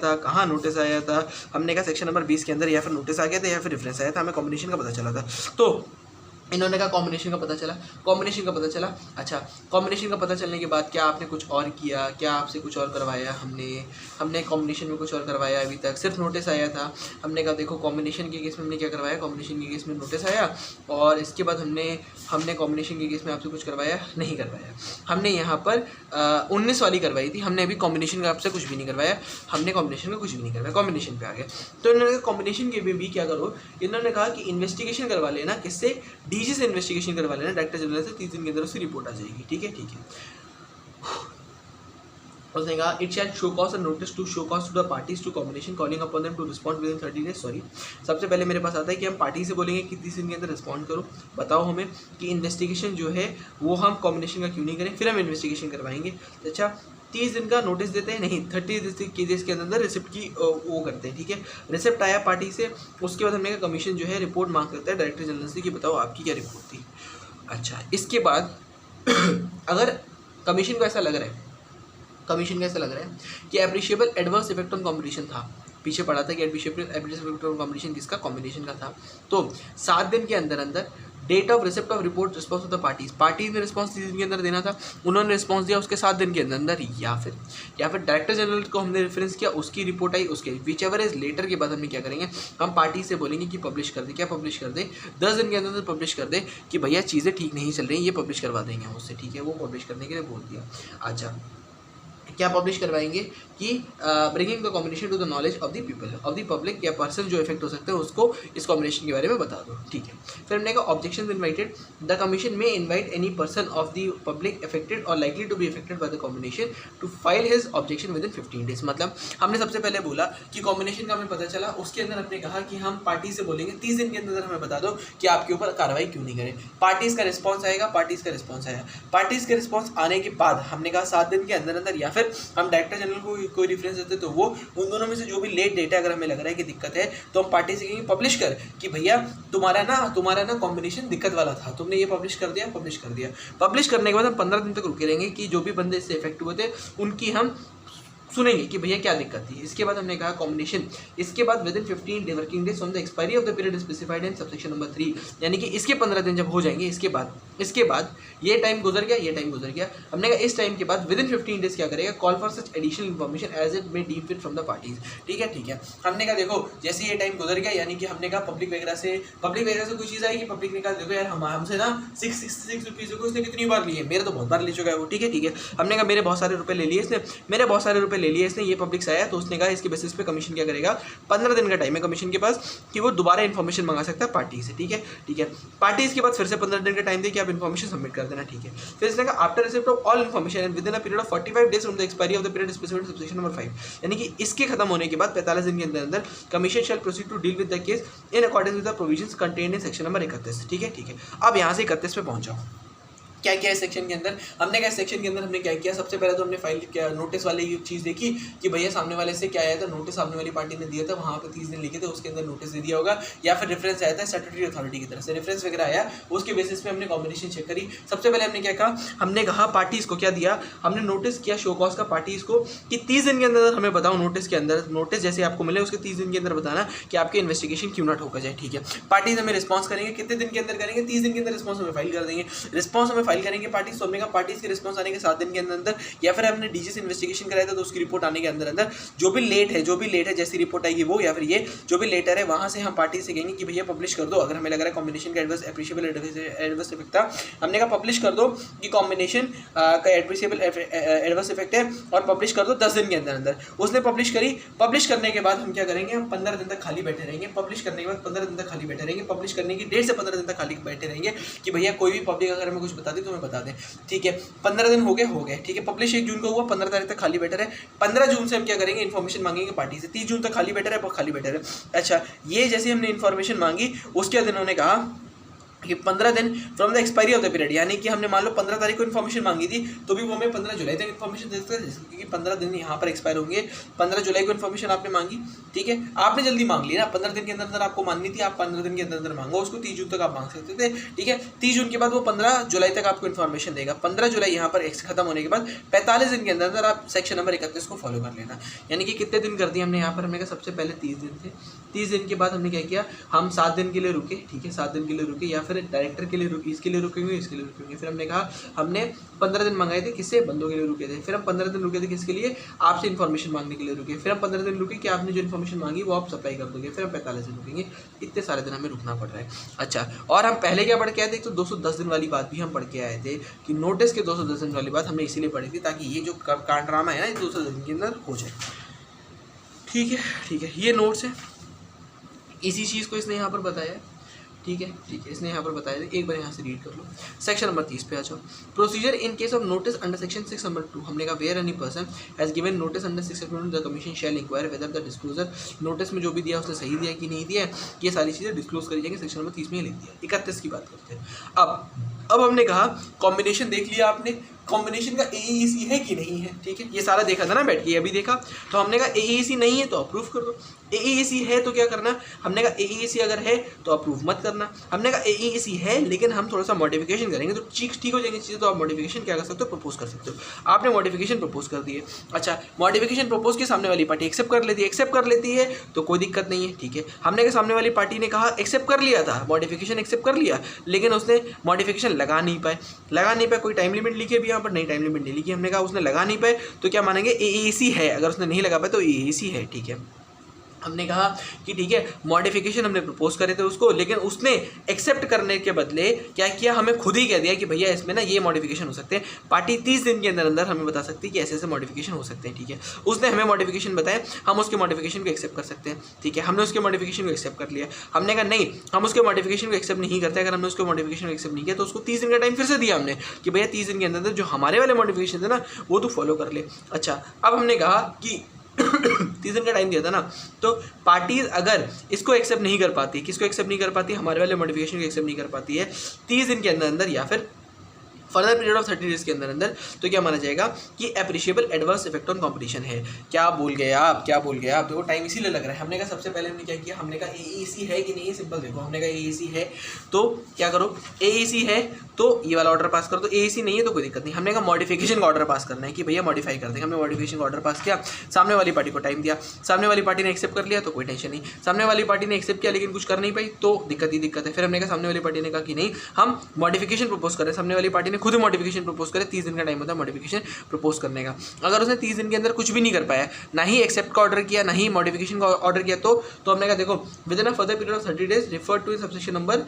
था? हमने कहा सेक्शन नंबर 20 के अंदर, या फिर नोटिस आ गया था या फिर रेफरेंस आया था, हमें कॉम्बिनेशन का पता चला था। तो इन्होंने कहा कॉम्बिनेशन का पता चला। अच्छा, कॉम्बिनेशन का पता चलने के बाद क्या आपने कुछ और किया? क्या आपसे कुछ और करवाया? हमने कॉम्बिनेशन में कुछ और करवाया? अभी तक सिर्फ नोटिस आया था। हमने कहा देखो कॉम्बिनेशन के केस में हमने क्या करवाया? कॉम्बिनेशन के केस में नोटिस आया, और इसके बाद हमने कॉम्बिनेशन के केस में आपसे कुछ करवाया? नहीं करवाया। हमने यहाँ पर 19 वाली करवाई थी, हमने अभी कॉम्बिनेशन का आपसे कुछ भी नहीं करवाया, हमने कॉम्बिनेशन का कुछ भी नहीं करवाया, कॉम्बिनेशन पे आ गया। तो इन्होंने कहा कॉम्बिनेशन के भी क्या करो? इन्होंने कहा कि इन्वेस्टिगेशन करवा लेना, किससे? डीजी से इन्वेस्टिगेशन करवा लेना, डायरेक्टर जनरल से 30 दिन के अंदर उसकी रिपोर्ट आ जाएगी, ठीक है। उसने कहा it shall show cause a notice to show cause to the parties to combination calling upon them to respond within 30 days. Sorry, सबसे पहले मेरे पास आता है कि हम पार्टी से बोलेंगे कि 30 दिन के अंदर रिस्पॉन्ड करो, बताओ हमें कि इन्वेस्टिगेशन जो है वो हम कॉम्बिनेशन का क्यों नहीं करें, फिर हम इन्वेस्टिगेशन करवाएंगे। अच्छा, 30 दिन का नोटिस देते हैं, नहीं 30 डेज के अंदर रिसिप्ट की वो करते हैं, ठीक है। रिसिप्ट आया पार्टी से, उसके बाद हमने कहा कमीशन जो है रिपोर्ट मांग करता है डायरेक्टर जनरल से कि बताओ आपकी क्या रिपोर्ट थी। अच्छा, इसके बाद अगर कमीशन को ऐसा लग रहा है कि appreciable adverse effect on competition था, पीछे पढ़ा था कि एप्रिशिएबल इफेक्ट ऑन कॉम्पिटिशन किसका? कॉम्बिनेशन का था। तो 7 दिन के अंदर date of receipt of report response of the parties ने रिस्पॉन्स 30 दिन के अंदर देना था, उन्होंने रिस्पॉन्स दिया उसके 7 दिन के अंदर, या फिर डायरेक्टर जनरल को हमने रेफरेंस किया, उसकी रिपोर्ट आई, उसके विच एवर इज लेटर के बाद हमने क्या करेंगे? हम पार्टी से बोलेंगे कि पब्लिश कर दे। क्या पब्लिश कर दे? 10 दिन के अंदर पब्लिश कर दे कि भैया चीज़ें ठीक नहीं चल रही, ये पब्लिश करवा देंगे हम उससे, ठीक है। वो पब्लिश करने के लिए बोल दिया। अच्छा, क्या पब्लिश करवाएंगे कि bringing the combination to the knowledge of the people, of the public, या पर्सन जो इफेक्ट हो सकते हैं उसको इस कॉम्बिनेशन के बारे में बता दो, ठीक है। फिर हमने कहा objection invited, the commission may invite any person of the public affected और likely to be affected by the combination to file his objection within 15 days. मतलब हमने सबसे पहले बोला कि कॉम्बिनेशन का हमें पता चला, उसके अंदर हमने कहा कि हम पार्टी से बोलेंगे 30 दिन के अंदर हमें बता दो कि आपके ऊपर कार्रवाई क्यों नहीं करें। पार्टीज़ का रिस्पॉन्स आएगा, पार्टीज़ का रिस्पॉन्स आने के बाद हमने कहा 7 दिन के अंदर या फिर अगर हम डायरेक्टर जनरल को कोई रेफरेंस देते तो वो, उन दोनों में से जो भी लेट डेट है अगर हमें लग रहा है कि दिक्कत है तो हम पार्टी से कहेंगे पब्लिश कर कि भैया तुम्हारा ना कॉम्बिनेशन दिक्कत वाला था, तुमने ये पब्लिश कर दिया। पब्लिश करने के बाद हम 15 दिन तक रुके रहेंगे कि जो भी बंदे इससे इफेक्ट हुए थे उनकी हम सुनेंगे कि भैया क्या दिक्कत थी। इसके बाद हमने कहा कॉम्बिनेशन, इसके बाद with in 15 day working days from the expiry of the period specified in subsection number 3, यानी कि इसके 15 दिन जब हो जाएंगे इसके बाद ये टाइम गुजर गया, हमने कहा इस टाइम के बाद विद इन 15 डेज क्या करेगा, call for such additional information as it may deem fit from the parties. ठीक है। हमने कहा देखो जैसे ये टाइम गुजर गया, यानी कि हमने कहा पब्लिक वगैरह से कोई चीज़ आएगी, पब्लिक ने कहा देखो यार हमसे ना 666 रुपीज़ को इसने कितनी बार लिए, मेरे तो बहुत बार ले चुका है वो। ठीक है। हमने कहा मेरे बहुत सारे रुपये ले लिए इसने, ये पब्लिक से आया तो उसने कहा इसके बेसिस पे कमीशन क्या करेगा, 15 दिन का टाइम है कमीशन के पास कि वो दोबारा इन्फॉर्मेशन मंगा सकता है पार्टी से। ठीक है। पार्टी इसके बाद फिर से 15 दिन का टाइम दे कि आप इन्फॉर्मेशन सबमिट कर देना। ठीक है। फिर इसने कहा after receipt of all information and with in a period of 45 days from the expiry of the period specified in subsection number 5, यानी कि इसके खत्म होने के बाद 45 दिन के अंदर commission shall proceed to deal with the case in according with the provisions contained in section number 31। ठीक है। अब यहाँ से 31 पे पहुंच जाओ। क्या किया इस सेक्शन के अंदर, हमने क्या किया, सबसे पहले तो हमने फाइल क्या नोटिस वाली ये चीज़ देखी कि भैया सामने वाले से क्या आया था, नोटिस सामने वाली पार्टी ने दिया था, वहाँ पे 30 दिन लिखे थे, उसके अंदर नोटिस दे दिया होगा, या फिर रेफरेंस आया था स्टैट्यूटरी अथॉरिटी की तरफ से, रेफरेंस वगैरह आया, उसके बेसिस पे हमने कॉम्बिनेशन चेक करी। सबसे पहले हमने क्या कहा, हमने कहा पार्टीज को क्या दिया, हमने नोटिस किया शो कॉज का पार्टीज को कि 30 दिन के अंदर हमें बताओ, नोटिस के अंदर, नोटिस जैसे आपको मिले उसके 30 दिन के अंदर बताना कि आपकी इन्वेस्टिगेशन क्यों ना ठोका जाए। ठीक है। पार्टीज हमें रिस्पॉन्स करेंगे, कितने दिन के अंदर करेंगे, 30 दिन के अंदर रिस्पॉन्स हमें फाइल कर देंगे। रिस्पॉन्स हमें फाइल करेंगे पार्टीज, हमने कहा पार्टीज के रिस्पॉन्स आने के 7 दिन के अंदर, या फिर हमने डीजी से इन्वेस्टिगेशन कराया था तो उसकी रिपोर्ट आने के अंदर जो भी लेट है जैसी रिपोर्ट आएगी वो, या फिर ये जो भी लेटर है वहां से हम पार्टी से कहेंगे कि भैया पब्लिश कर दो। अगर हमें लग रहा है कॉम्बिनेशन का एडवर्स इफेक्ट था, हमने कहा पब्लिश कर दो कि कॉम्बिनेशन का एडवर्स इफेक्ट है और पब्लिश कर दो 10 दिन के अंदर। उसने पब्लिश करी। पब्लिश करने के बाद हम क्या करेंगे, हम 15 दिन तक खाली बैठे रहेंगे। पब्लिश करने के बाद 15 दिन तक खाली बैठे रहेंगे, पब्लिश करने की डेट से 15 दिन तक खाली बैठे रहेंगे कि भैया कोई भी पब्लिक अगर हमें कुछ बता दे तो हमें बता दें। ठीक है। 15 दिन हो गए। ठीक है। पब्लिश 1 जून को हुआ, 15 तारीख तक खाली बैठा रहे। 15 जून से हम क्या करेंगे, इन्फॉर्मेशन मांगेंगे पार्टी से। 30 जून तक खाली बैठा रहे। अच्छा, ये जैसे हमने इन्फॉर्मेशन मांगी उसके बाद इन्होंने कहा कि 15 दिन from the expiry of the period, यानी कि हमने मान लो 15 तारीख को इन्फॉर्मेशन मांगी थी तो भी वो हमें 15 जुलाई तक इन्फॉर्मेशन दे सकते हैं, क्योंकि 15 दिन यहाँ पर एक्सपायर होंगे। 15 जुलाई को इन्फॉर्मेशन आपने मांगी। ठीक है। आपने जल्दी मांग ली ना, 15 दिन के अंदर आपको मांगनी थी, आप 15 दिन के अंदर मांगो उसको, 30 जून तक आप मांग सकते थे। ठीक है। 30 जून के बाद वो 15 जुलाई तक आपको इन्फॉर्मेशन देगा। 15 जुलाई यहाँ पर खत्म होने के बाद 45 दिन के अंदर आप सेक्शन नंबर 31 को फॉलो कर लेना। यानी कि कितने दिन कर दिए हमने यहाँ पर, हमने कहा सबसे पहले 30 दिन थे। 30 दिन के बाद हमने क्या किया, हम 7 दिन के लिए रुके। ठीक है। 7 दिन के लिए रुके, या फिर डायरेक्टर के लिए इसके लिए रुकेंगे। फिर हमने कहा हमने 15 दिन मंगाए थे, किससे, बंदों के लिए रुके थे। फिर हम 15 दिन रुके थे किसके लिए, आपसे इन्फॉर्मेशन मांगने के लिए रुके। फिर हम 15 दिन रुके कि आपने जो इन्फॉर्मेशन मांगी वो आप सप्लाई कर दोगे। फिर हम 45 दिन रुकेंगे। इतने सारे दिन हमें रुकना पड़ रहा है। अच्छा, और हम पहले क्या पढ़ के आए थे, तो 210 दिन वाली बात भी हम पढ़ के आए थे कि नोटिस के 210 दिन वाली बात हमने इसीलिए पढ़ी थी ताकि ये जो कांड ड्रामा है ना, ये 210 दिन के अंदर हो जाए। ठीक है। ये नोट्स है, इसी चीज़ को इसने यहाँ पर बताया है। ठीक है। इसने यहाँ पर बताया था, एक बार यहाँ से रीड कर लो। सेक्शन नंबर 30 पे आ जाओ। Procedure in case of notice under section 6 number 2, हमने कहा where any person has given notice under 6 the commission shall inquire whether the disclosure, notice में जो भी दिया उसने सही दिया कि नहीं दिया, ये सारी चीज़ें डिस्क्लोज करी जाएंगी। सेक्शन नंबर 30 में लिख दिया। 31 की बात करते हैं। अब हमने कहा कॉम्बिनेशन देख लिया आपने, कॉम्बिनेशन का AEC है कि नहीं है। ठीक है। ये सारा देखा था ना बैठ के, अभी देखा। तो हमने कहा AEC नहीं है तो अप्रूव कर दो, AEC है तो क्या करना, हमने कहा AEC अगर है तो अप्रूव मत करना। हमने कहा AEC है लेकिन हम थोड़ा सा मॉडिफिकेशन करेंगे तो ठीक हो जाएंगे चीज़ें, तो आप मॉडिफिकेशन क्या कर सकते हो, प्रपोज कर सकते हो। आपने मॉडिफिकेशन प्रपोज कर दिए। अच्छा, मॉडिफिकेशन प्रपोज के सामने वाली पार्टी एक्सेप्ट कर लेती है तो कोई दिक्कत नहीं है। ठीक है। हमने कहा सामने वाली पार्टी ने कहा एक्सेप्ट कर लिया था, मॉडिफिकेशन एक्सेप्ट कर लिया, लेकिन उसने मॉडिफिकेशन लगा नहीं पाए। कोई टाइम लिमिट लिखी भी यहाँ पर, नहीं टाइम लिमिट नहीं लिखी। हमने कहा उसने लगा नहीं पाए तो क्या मानेंगे, AEC है। अगर उसने नहीं लगा पाए तो AEC है। ठीक है। हमने कहा कि ठीक है, मॉडिफिकेशन हमने प्रपोज करे थे उसको, लेकिन उसने एक्सेप्ट करने के बदले क्या किया, हमें खुद ही कह दिया कि भैया इसमें ना ये मॉडिफिकेशन हो सकते हैं। पार्टी 30 दिन के अंदर हमें बता सकती है कि ऐसे ऐसे मॉडिफिकेशन हो सकते हैं। ठीक है। उसने हमें मॉडिफिकेशन बताया, हम उसके मॉडिफिकेशन को एक्सेप्ट कर सकते हैं। ठीक है। हमने उसके मॉडिफिकेशन को एक्सेप्ट कर लिया। हमने कहा नहीं, हम उसके मॉडिफिकेशन को एक्सेप्ट नहीं करते। अगर हमने उसके मॉडिफिकेशन को एक्सेप्ट नहीं किया तो उसको 30 दिन का टाइम फिर से दिया हमने कि भैया 30 दिन के अंदर जो हमारे वाले मॉडिफिकेशन थे ना वो तो फॉलो कर ले। अच्छा, अब हमने कहा कि 30 दिन का टाइम दिया था ना, तो पार्टीज अगर इसको एक्सेप्ट नहीं कर पाती, किसको एक्सेप्ट नहीं कर पाती, हमारे वाले मॉडिफिकेशन को एक्सेप्ट नहीं कर पाती है 30 दिन के अंदर, या फिर फर्दर पीरियड ऑफ 30 डेज के अंदर अंदर तो क्या माना जाएगा कि appreciable adverse effect on competition है। क्या बोल गए आप, क्या बोल गए आप? देखो टाइम इसीलिए लग रहा है। हमने कहा सबसे पहले हमने क्या किया, हमने कहा एएसी है कि नहीं है, सिंपल देखो, हमने कहा एएसी है तो क्या करो, एएसी है तो ये वाला ऑर्डर पास कर दो, एएसी नहीं है तो कोई दिक्कत नहीं। हमने कहा मॉडिफिकेशन का ऑर्डर पास करना है कि भैया मॉडिफाई कर देंगे, हमने मॉडिफिकेशन का ऑर्डर पास किया, सामने वाली पार्टी को टाइम दिया, सामने वाली पार्टी ने एक्सेप्ट कर लिया तो कोई टेंशन नहीं, सामने वाली पार्टी ने एक्सेप्ट किया लेकिन कुछ कर नहीं पाई तो दिक्कत ही दिक्कत है। फिर हमने कहा सामने वाली पार्टी ने कहा कि नहीं हम मॉडिफिकेशन प्रपोज कर रहे हैं, सामने वाली पार्टी ने खुद मॉडिफिकेशन प्रपोज करे, 30 दिन का टाइम होता है मॉडिफिकेशन प्रपोज करने का। अगर उसने 30 दिन के अंदर कुछ भी नहीं कर पाया, ना ही एक्सेप्ट का ऑर्डर किया, ना ही मॉडिफिकेशन का ऑर्डर किया, तो हमने कहा देखो within a further period of 30 days refer to subsection number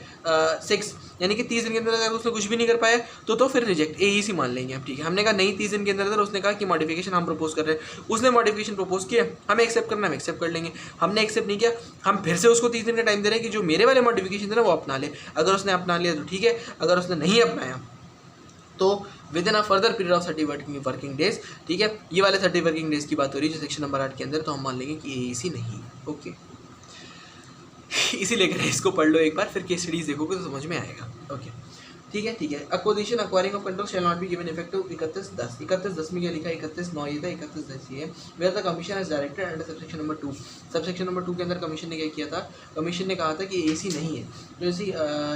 6, यानी कि 30 दिन के अंदर अगर उसने कुछ भी नहीं कर पाया तो फिर रिजेक्ट एईसी मान लेंगे हम, ठीक है। हमने कहा नहीं 30 दिन के अंदर उसने कहा कि मॉडिफिकेशन हम प्रपोज कर रहे हैं, उसने मॉडिफिकेशन प्रपोज किया, हमें एक्सेप्ट करना, हम एक्सेप्ट कर लेंगे, हमने एक्सेप्ट नहीं किया हम फिर से उसको 30 दिन का टाइम दे रहे हैं कि जो मेरे वाले मॉडिफिकेशन है ना वो अपना ले। अगर उसने अपना लिया तो ठीक है, अगर उसने नहीं अपनाया तो with in a further period of 30 working days, ठीक है। ये वाले 30 वर्किंग डेज की बात हो रही है जो सेक्शन नंबर 8 के अंदर, तो हम मान लेंगे कि एईसी नहीं, ओके। इसीलिए करें इसको पढ़ लो एक बार, फिर केस स्टडीज देखोगे तो समझ में आएगा, ओके। ठीक है, ठीक है। Acquisition acquiring of control shall not be given effective 31/10 में क्या लिखा है, 31/9 ये था, 31/10 ये है। Where the commission has directed under subsection number 2, subsection number 2 के अंदर कमीशन ने क्या किया था, कमीशन ने कहा था कि एसी नहीं है, तो एसी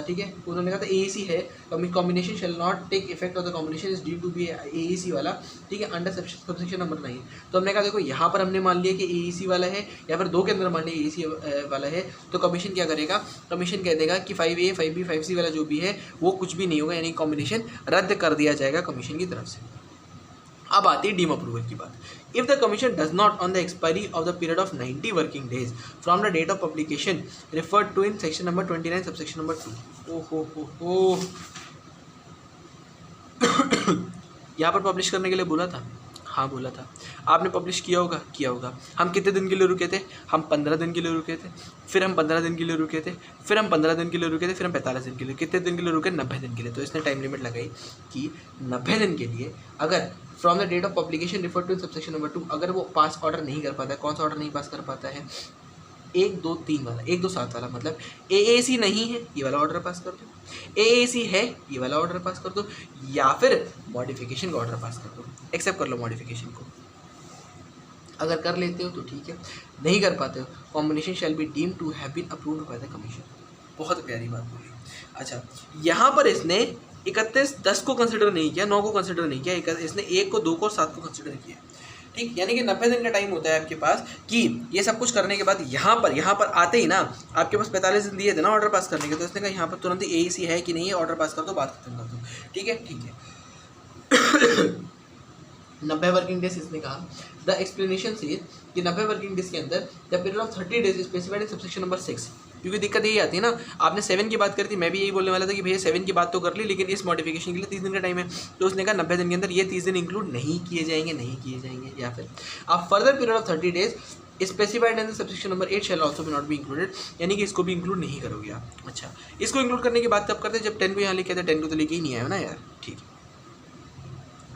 ठीक है, उन्होंने कहा था एसी है, combination shall not take effect of the combination is डी टू बी एसी वाला, ठीक है, अंडर सबसेक्शन नंबर 9। तो हमने कहा देखो यहाँ पर हमने मान लिया कि एसी वाला है, या फिर 2 के अंदर मान लिया एसी वाला है, तो कमीशन क्या करेगा, कमीशन कह देगा कि 5A 5B 5C वाला जो भी है वो कुछ भी नहीं होगा, यानी कॉम्बिनेशन रद्द कर दिया जाएगा कमीशन की तरफ से। अब आती है डीम अप्रूवल की बात। If the commission does not on the expiry of the period of 90 working days from the date of publication referred to in section number 29 subsection number 2। ओहो यहाँ पर पब्लिश करने के लिए बोला था, हाँ बोला था, आपने पब्लिश किया होगा, किया होगा। हम कितने दिन के लिए रुके थे, हम 15 दिन के लिए रुके थे, फिर हम 15 दिन के लिए रुके थे, फिर हम 15 दिन के लिए रुके थे, फिर हम 45 दिन के लिए, कितने दिन के लिए रुके, 90 दिन के लिए। तो इसने टाइम लिमिट लगाई कि 90 दिन के लिए अगर from the date of publication refer to subsection number 2 अगर वो पास ऑर्डर नहीं कर पाता है, कौन सा ऑर्डर नहीं पास कर पाता है, 1, 2, 3 वाला, 1, 2, 7 वाला, मतलब एएसी नहीं है ये वाला ऑर्डर पास कर दो, एएसी है ये वाला ऑर्डर पास कर दो, या फिर मॉडिफिकेशन का ऑर्डर पास कर दो, एक्सेप्ट कर लो मॉडिफिकेशन को। अगर कर लेते हो तो ठीक है, नहीं कर पाते हो combination shall be deemed to have been approved by the commission. बहुत प्यारी बात बोली। अच्छा, यहाँ पर इसने 31/10 को कंसिडर नहीं किया, 9 को कंसिडर नहीं किया, इसने 1 को, 2 को और 7 को कंसिडर किया, ठीक। यानी कि 90 दिन का टाइम होता है आपके पास कि ये सब कुछ करने के बाद यहाँ पर आते ही ना आपके पास 45 दिन दिए थे ना ऑर्डर पास करने के, तो इसने कहा यहाँ पर तुरंत ही एईसी है कि नहीं है ऑर्डर पास कर दो, बात खत्म कर दो, ठीक है, ठीक है। 90 वर्किंग डेज इसने कहा, द एक्सप्लेनेशन से कि 90 वर्किंग डेज के अंदर the period of 30 days specified in subsection number 6, क्योंकि दिक्कत यही आती है ना, आपने 7 की बात करी थी, मैं भी यही बोलने वाला था कि भैया 7 की बात तो कर ली, लेकिन इस मॉडिफिकेशन के लिए 30 दिन का टाइम है, तो उसने कहा 90 दिन के अंदर ये 30 दिन इंक्लूड नहीं किए जाएंगे, या फिर आप further period of 30 days specified in subsection number 8 shall also be not be included, यानी कि इसको भी इंक्लूड नहीं करोगे आप। अच्छा, इसको इंक्लूड करने की बात कब करते हैं, जब 10 को यहाँ लेके आते, 10 को तो लेके ही नहीं आया ना यार, ठीक है,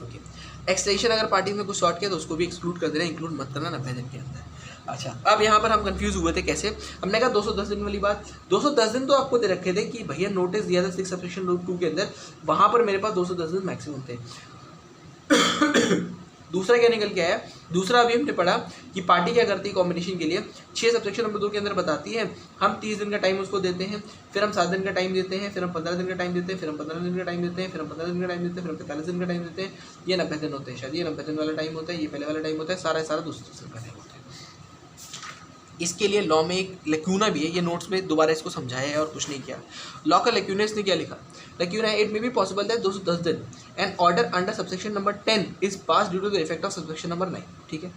ओके। एक्सटेंशन अगर पार्टी में कुछ शॉर्ट किया तो उसको भी एक्सक्लूड कर देना, इंक्लूड मत करना 90 दिन के अंदर। अच्छा, अब यहाँ पर हम कंफ्यूज हुए थे कैसे, हमने कहा 210 दिन वाली बात, 210 दिन तो आपको दे रखे थे कि भैया नोटिस दिया था 6 सबसेक्शन 2 के अंदर, वहाँ पर मेरे पास 210 दिन मैक्सिमम थे। दूसरा क्या निकल के आया, दूसरा अभी हमने पढ़ा कि पार्टी क्या करती है कॉम्बिनेशन के लिए, 6 सबसेक्शन नंबर 2 के अंदर बताती है, हम 30 दिन का टाइम उसको देते हैं, फिर हम 7 दिन का टाइम देते हैं, फिर हम 15 दिन का टाइम देते हैं, फिर हम 15 दिन का टाइम देते हैं, फिर हम 15 दिन का टाइम देते हैं, फिर हम 45 दिन का टाइम देते हैं, ये 90 दिन होते हैं, शायद ये 90 दिन वाला टाइम होता है, ये पहले वाला टाइम होता है, सारा दूसरे का टाइम होता है। इसके लिए लॉ में एक लेक्यूना भी है, ये नोट्स में दोबारा इसको समझाया है और कुछ नहीं किया। लॉ का लेक्यूना इसने क्या लिखा, lacuna it may be possible that 210 दिन an order under subsection number 10 is pass due to the effect of subsection number 9, ठीक है,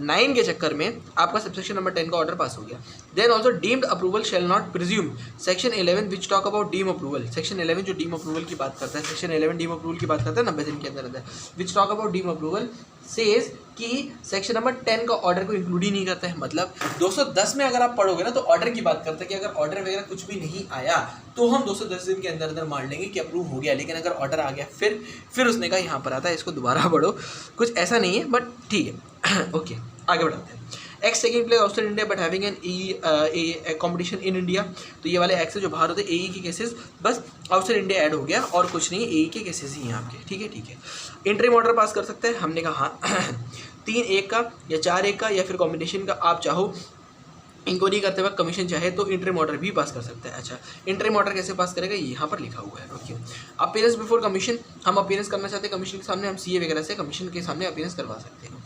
9 के चक्कर में आपका सबसेक्शन नंबर 10 का ऑर्डर पास हो गया। Then also deemed approval shall not presume section 11 which talk about deem approval, section 11 जो डीम अप्रूवल की बात करता है, सेक्शन 11 डीम अप्रूवल की बात करता है 90 दिन के अंदर अंदर, which talk about deem approval says कि सेक्शन नंबर 10 का ऑर्डर को इंक्लूड ही नहीं करता है। मतलब 210 में अगर आप पढ़ोगे ना तो ऑर्डर की बात करते हैं कि अगर ऑर्डर वगैरह कुछ भी नहीं आया तो हम 210 दिन के अंदर अंदर मान लेंगे कि अप्रूव हो गया, लेकिन अगर ऑर्डर आ गया फिर उसने कहा यहाँ पर आता है, इसको दोबारा पढ़ो, कुछ ऐसा नहीं है बट ठीक है। ओके, आगे बढ़ाते हैं। X taking place outside India but having an competition in India, तो ये वाले एक्स है जो बाहर होते हैं, ए के केसेस बस आउटसाइड इंडिया ऐड हो गया और कुछ नहीं, ए के केसेस ही हैं आपके, ठीक है ठीक है। इंटरिम ऑर्डर पास कर सकते हैं, हमने कहा हाँ 3-1 का या 4-1 का या फिर कॉम्बिनेशन का, आप चाहो इंक्वायरी करते वक्त कमीशन चाहे तो इंटरिम ऑर्डर भी पास कर सकता है। अच्छा, इंटरिम ऑर्डर कैसे पास करेगा, ये यहाँ पर लिखा हुआ है। ओके, अपीयरेंस बिफोर कमीशन, हम अपीयरेंस करना चाहते हैं कमीशन के सामने, हम सीए वगैरह से कमीशन के सामने अपीयरेंस करवा सकते हैं।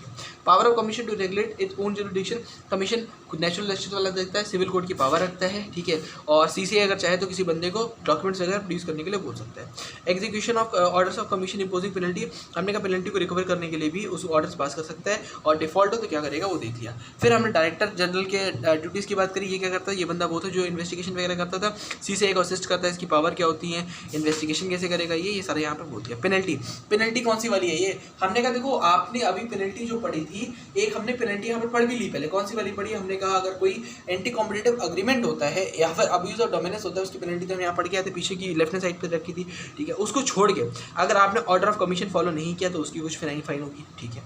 Power of commission to regulate its own jurisdiction, commission natural justice वाला देखता है, सिविल कोर्ट की पावर रखता है, ठीक है। और सीसीआई अगर चाहे तो किसी बंदे को डॉक्यूमेंट्स वगैरह प्रोड्यूस करने के लिए बोल सकता है। Execution of orders of commission imposing penalty, हमने कहा पेनल्टी को रिकवर करने के लिए भी उस ऑर्डर्स पास कर सकता है, और डिफॉल्ट हो तो क्या करेगा वो देख लिया। फिर हमने डायरेक्टर जनरल के ड्यूटीज़ की बात करी, ये क्या करता है, ये बंदा वो था जो इन्वेस्टिगेशन वगैरह करता था, सीसीआई को असिस्ट करता है, इसकी पावर क्या होती है, इन्वेस्टिगेशन कैसे करेगा, ये सारे यहाँ पर बोल दिया। पेनल्टी, पेनल्टी कौन सी वाली है ये, हमने कहा देखो आपने अभी पेनल्टी जो पढ़ी थी, एक हमने पेनल्टी यहाँ पर पढ़ भी ली पहले, कौन सी वाली पढ़ी, हमने कहा अगर कोई एंटी कॉम्पिटिटिव अग्रीमेंट होता है या फिर अब्यूज ऑफ डोमिनेंस होता है, उसकी पेनल्टी तो हम यहाँ पढ़ के आते पीछे की लेफ्ट हैंड साइड पर रखी थी, ठीक है। उसको छोड़ के अगर आपने ऑर्डर ऑफ कमीशन फॉलो नहीं किया तो उसकी कुछ फाइन होगी, ठीक है,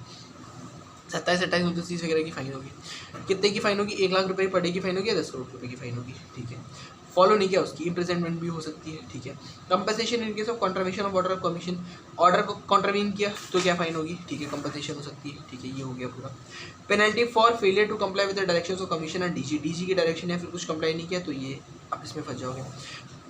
27-28 29 वगैरह की फाइन होगी। कितने की फाइन होगी, 1 लाख रुपए पर डे की फाइन होगी या 10 करोड़ रुपए की फाइन होगी, ठीक है। फॉलो नहीं किया उसकी इम्प्रिजनमेंट भी हो सकती है, ठीक है। Compensation in case of contravention of order of commission, order को कॉन्ट्रवीन किया तो क्या फाइन होगी, ठीक है, कंपनसेशन हो सकती है, ठीक है। ये हो गया पूरा। Penalty for failure to comply with the directions of commission and DG की डायरेक्शन या फिर कुछ कंप्लाई नहीं किया तो ये आप इसमें फंस जाओगे।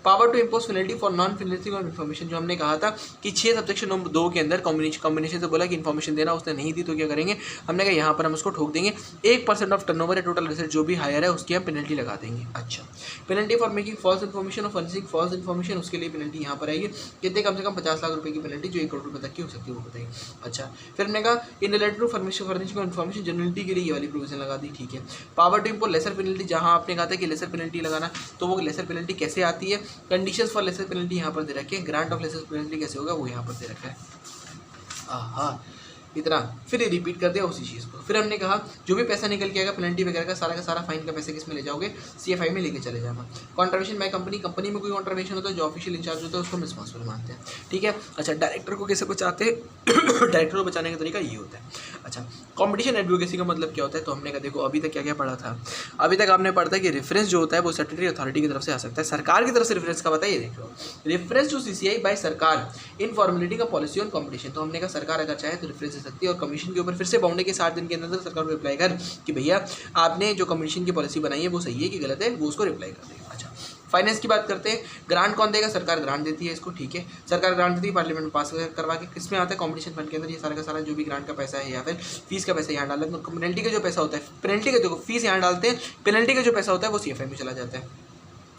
Power to impose penalty for non finishing of information, जो हमने कहा था कि 6 सबसेक्शन नंबर 2 के अंदर कॉम्बिनेशन से बोला कि इन्फॉर्मेशन देना, उसने नहीं दी तो क्या करेंगे, हमने कहा यहाँ पर हम उसको ठोक देंगे, 1% ऑफ टर्नओवर या टोटल एसेट जो भी हायर है उसकी हम पेनल्टी लगा देंगे। अच्छा, penalty for making false information और फर्निशिंग फॉल्स इन्फॉर्मेशन, उसके लिए पेनल्टी यहाँ पर आएगी, कितने कम से कम 50 लाख रुपये की पेनल्टी जो 1 करोड़ रुपये तक की हो सकती है वो बताइए। अच्छा, फिर हमने कहा in related to furnishing information generality के लिए ये वाली प्रोविजन लगा दी, ठीक है। Power to impose lesser penalty, जहाँ आपने कहा था कि लेसर पेनल्टी लगाना, तो वो लेसर पेनल्टी कैसे आती है, कंडीशंस फॉर लेसर पेनल्टी यहाँ पर दे रखे हैं, ग्रांट ऑफ लेसर पेनल्टी कैसे होगा वो यहाँ पर दे रखा है। हाँ, इतना फिर रिपीट कर दिया उसी चीज़ को। फिर हमने कहा जो भी पैसा निकल के आएगा पेनल्टी वगैरह का सारा फाइन का पैसा किस में ले जाओगे, सीएफआई में लेके चले जाना। कॉन्ट्रीब्यूशन बाय कंपनी में कोई कॉन्ट्रीब्यूशन होता है जो ऑफिशियल इंचार्ज होता है उसको हम रिस्पॉन्सिबल मानते हैं, ठीक है। अच्छा, डायरेक्टर को कैसे बचाते हैं डायरेक्टर को बचाने का तरीका ये होता है। अच्छा, कॉम्पिटिशन एडवोकेसी का मतलब क्या होता है, तो हमने कहा देखो अभी तक क्या क्या पढ़ा था, अभी तक आपने पढ़ा था कि रेफरेंस जो होता है वो स्टैट्यूटरी अथॉरिटी की तरफ से आ सकता है, सरकार की तरफ से रेफरेंस का बताइए। देखो, रेफरेंस टू सीसीआई बाय सरकार इन फॉर्मेलिटी का पॉलिसी ऑन कॉम्पिटिशन, तो हमने कहा सरकार अगर चाहे तो रेफरेंस दे सकती है, और कमीशन के ऊपर फिर से बाउंड्री के 7 दिन के अंदर सरकार को रिप्लाई कर कि भैया आपने जो कमीशन की पॉलिसी बनाई है वो सही है कि गलत है, वो उसको रिप्लाई कर देगा। अच्छा, फाइनेंस की बात करते हैं, ग्रांट कौन देगा, सरकार ग्रांट देती है इसको, ठीक है। सरकार ग्रांट देती है, पार्लियामेंट में पास करवा के, किस में आता है, कॉम्पिटिशन फंड के अंदर। ये सारा का सारा जो भी ग्रांट का पैसा है या फिर फीस का पैसा यहाँ डालते हैं, तो पेनल्टी का जो पैसा होता है, पेनल्टी का जो फीस यहाँ डालते हैं, पेनल्टी का जो पैसा होता है वो सीएफआई में चला जाता है।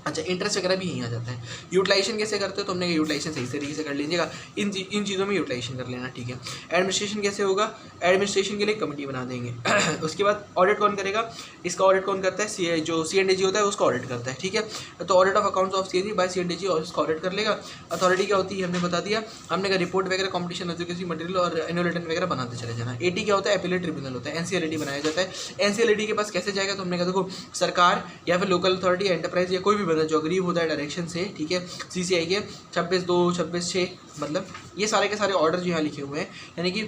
अच्छा, इंटरेस्ट वगैरह भी यहीं आ जाता है। यूटिलाइजेशन कैसे करते हो, तो हमने यूटिलाइजेशन सही तरीके से कर लीजिएगा, इन चीज़ों में यूटिलाइजेशन कर लेना, ठीक है। एडमिनिस्ट्रेशन कैसे होगा, एडमिनिस्ट्रेशन के लिए कमेटी बना देंगे उसके बाद ऑडिट कौन करेगा, इसका ऑडिट कौन करता है, जो CNDG होता है उसका ऑडिट करता है, ठीक है। तो audit of accounts of CNDG by CNDG और उसका ऑडिट कर लेगा। अथॉरिटी क्या होती है हमने बता दिया, हमने कहा रिपोर्ट वगैरह कॉम्पिटिशन एजुकेसी मटेरियल और एनुअल रिटर्न वगैरह बनाते चले जाना। AT क्या होता है, अपीलेट ट्रिब्यूनल होता है। NCLT बनाया जाता है, NCLT के पास कैसे जाएगा, तो हमने कहा देखो सरकार या फिर लोकल अथॉरिटी एंटरप्राइज या कोई भी बंदा जो अग्रीव होता है डायरेक्शन से, ठीक है, सीसीआई के 26(2), 26(6), मतलब ये सारे के सारे ऑर्डर जो यहाँ लिखे हुए हैं, यानी कि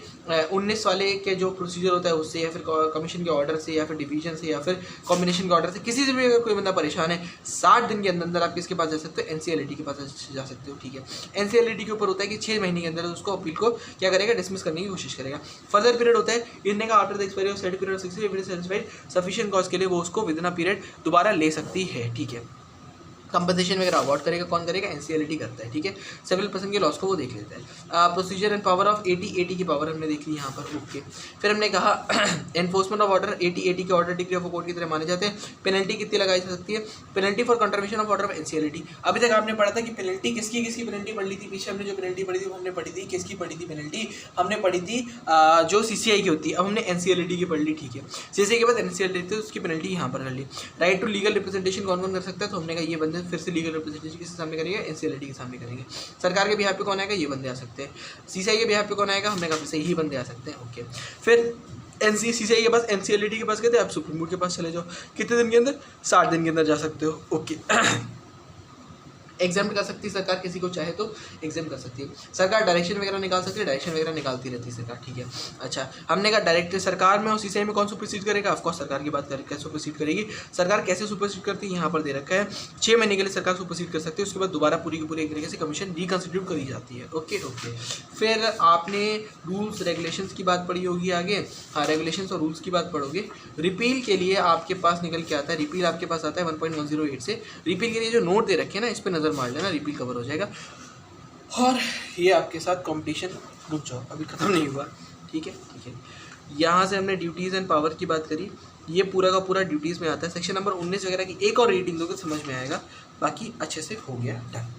19 वाले के जो प्रोसीजर होता है उससे या फिर कमीशन के ऑर्डर से या फिर डिवीजन से या फिर कॉम्बिनेशन के ऑर्डर से, किसी से भी अगर कोई बंदा परेशान है 60 दिन के अंदर आप किसके पास जा सकते हो, NCLT के पास जा सकते हो, ठीक है। NCLT के ऊपर होता है कि 6 महीने के अंदर उसको अपील को क्या करेगा, डिसमिस करने की कोशिश करेगा। फर्दर पीरियड होता है इनने का after the expiry of set period 60 days satisfied sufficient cause के लिए वो उसको विद इन अ पीरियड दोबारा ले सकती है, ठीक है। कंपनसेशन वगैरह अवॉर्ड करेगा कौन करेगा, NCLT करता है, ठीक है। सिविल पर्सन के लॉस को वो देख लेता है। Procedure and power of AT की पावर हमने देख ली यहाँ पर, ओके। फिर हमने कहा एनफोर्समेंट ऑफ ऑर्डर, AT के ऑर्डर डिग्री ऑफ कोर्ट की तरह माने जाते हैं। पेनल्टी कितनी लगाई जा सकती है, penalty for contribution of order of NCLT। अभी तक आपने पढ़ा था कि पेनल्टी किसकी पेनल्टी पढ़ ली थी, पीछे हमने जो पेनल्टी पढ़ी थी वो हमने पढ़ी थी, किसकी पढ़ी थी पेनल्टी, हमने पढ़ी थी जो CCI की होती है। अब हमने NCLT की पढ़ ली, ठीक है। CCI के बाद NCLT थी, उसकी पेनल्टी यहाँ पर कर ली। राइट टू लीगल रिप्रेजेंटेशन कौन कौन कर सकता है, तो हमने कहा ये बंदे फिर से लीगल रिप्रेजेंटेशन किसके सामने करेंगे, NCLT के सामने करेंगे। सरकार के बिहाफ पे कौन आएगा, ये बंदे आ सकते हैं। CCI के बिहाफ पे कौन आएगा, हमने कहा सही ही बंदे आ सकते हैं, ओके। फिर CCI के पास NCLT के पास गए थे, आप सुप्रीम कोर्ट के पास चले जाओ, कितने दिन के अंदर, 60 दिन के अंदर जा सकते हो, ओके। एग्जाम कर सकती है सरकार, किसी को चाहे तो एग्जाम कर सकती है सरकार, डायरेक्शन वगैरह निकाल सकती है, डायरेक्शन वगैरह निकालती रहती है सरकार, ठीक है। अच्छा, हमने कहा डायरेक्ट सरकार में उस विषय में कौन सुपरसीड करेगा, ऑफकोर्स सरकार की बात करें कैसे सुपरसीड करेगी, सरकार कैसे सुपरसीड करती है यहाँ पर दे रखा है, 6 महीने के लिए सरकार सुपरसीड कर सकती है, उसके बाद दोबारा पूरी की पूरी एक तरीके से कमीशन रिकंसिड्यूट करी जाती है। ओके ओके, फिर आपने रूल्स रेगुलेशंस की बात पढ़ी होगी आगे, हाँ रेगुलेशंस और रूल्स की बात पढ़ोगे। रिपील के लिए आपके पास निकल के आता है, रिपील आपके पास आता है 1.108 से, रिपील के लिए जो नोट दे रखे हैं ना इस पर नज़र मार लेना, रिपील कवर हो जाएगा। और ये आपके साथ कंपटीशन, रुक जाओ अभी ख़त्म नहीं हुआ, ठीक है ठीक है। यहाँ से हमने ड्यूटीज़ एंड पावर की बात करी, ये पूरा का पूरा ड्यूटीज़ में आता है। सेक्शन नंबर 19 वगैरह की एक और रीडिंग दोगे समझ में आएगा, बाकी अच्छे से हो गया डन।